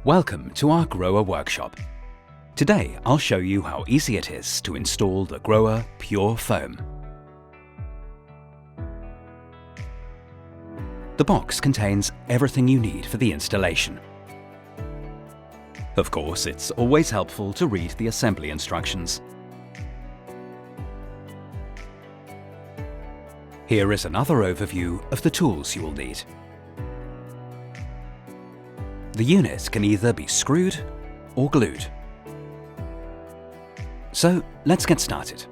Welcome to our GROHE workshop. Today I'll show you how easy it is to install the GROHE Purefoam. The box contains everything you need for the installation. Of course, it's always helpful to read the assembly instructions. Here is another overview of the tools you will need. The unit can either be screwed or glued. So let's get started.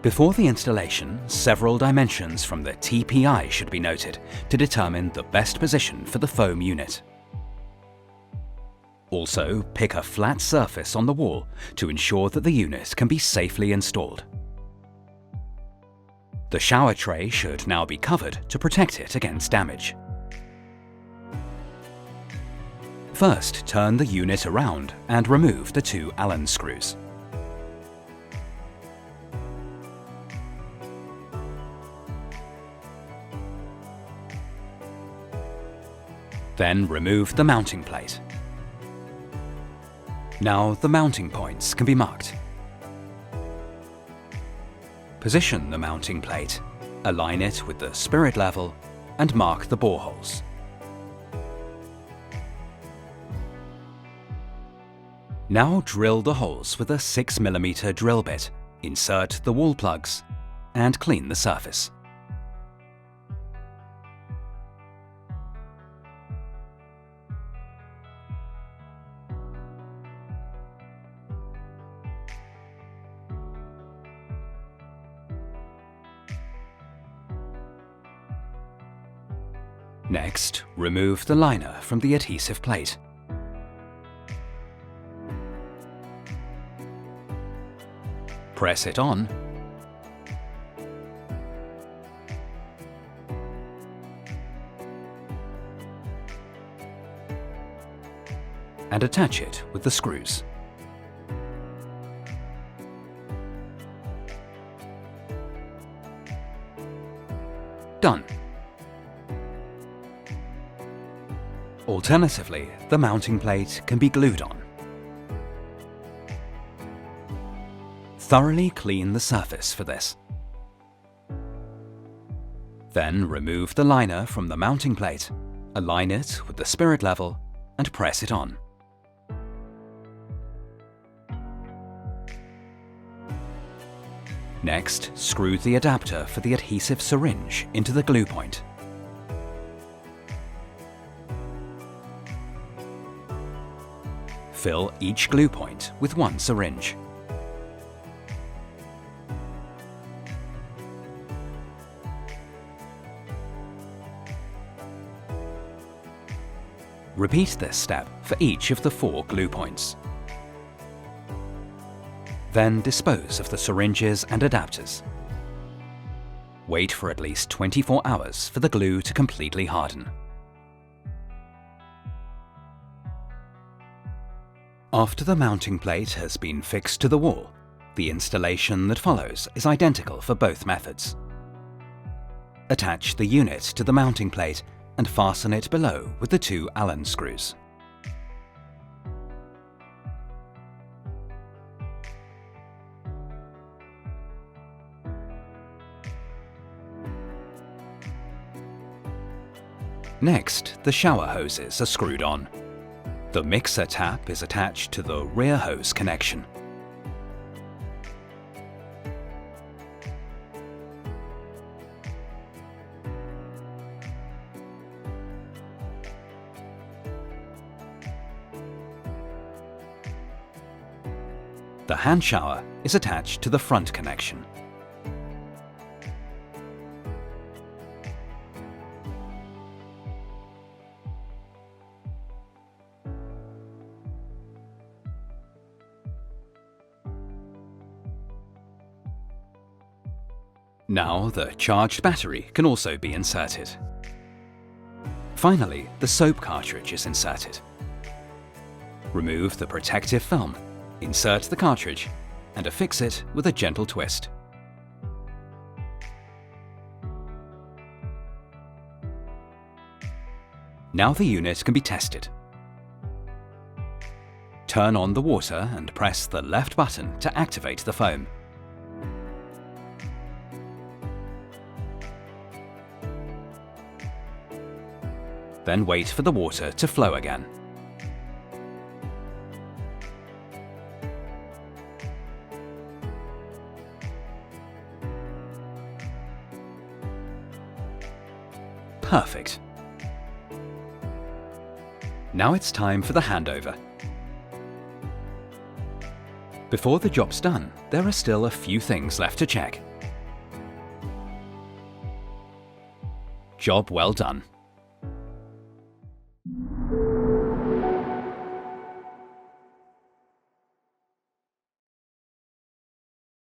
Before the installation, several dimensions from the TPI should be noted to determine the best position for the foam unit. Also, pick a flat surface on the wall to ensure that the unit can be safely installed. The shower tray should now be covered to protect it against damage. First, turn the unit around and remove the two Allen screws. Then remove the mounting plate. Now the mounting points can be marked. Position the mounting plate, align it with the spirit level, and mark the boreholes. Now drill the holes with a 6mm drill bit, insert the wall plugs, and clean the surface. Next, remove the liner from the adhesive plate. Press it on, and attach it with the screws. Done. Alternatively, the mounting plate can be glued on. Thoroughly clean the surface for this. Then remove the liner from the mounting plate, align it with the spirit level, and press it on. Next, screw the adapter for the adhesive syringe into the glue point. Fill each glue point with one syringe. Repeat this step for each of the 4 glue points. Then dispose of the syringes and adapters. Wait for at least 24 hours for the glue to completely harden. After the mounting plate has been fixed to the wall, the installation that follows is identical for both methods. Attach the unit to the mounting plate and fasten it below with the 2 Allen screws. Next, the shower hoses are screwed on. The mixer tap is attached to the rear hose connection. The hand shower is attached to the front connection. Now the charged battery can also be inserted. Finally, the soap cartridge is inserted. Remove the protective film, insert the cartridge, and affix it with a gentle twist. Now the unit can be tested. Turn on the water and press the left button to activate the foam. Then wait for the water to flow again. Perfect. Now it's time for the handover. Before the job's done, there are still a few things left to check. Job well done.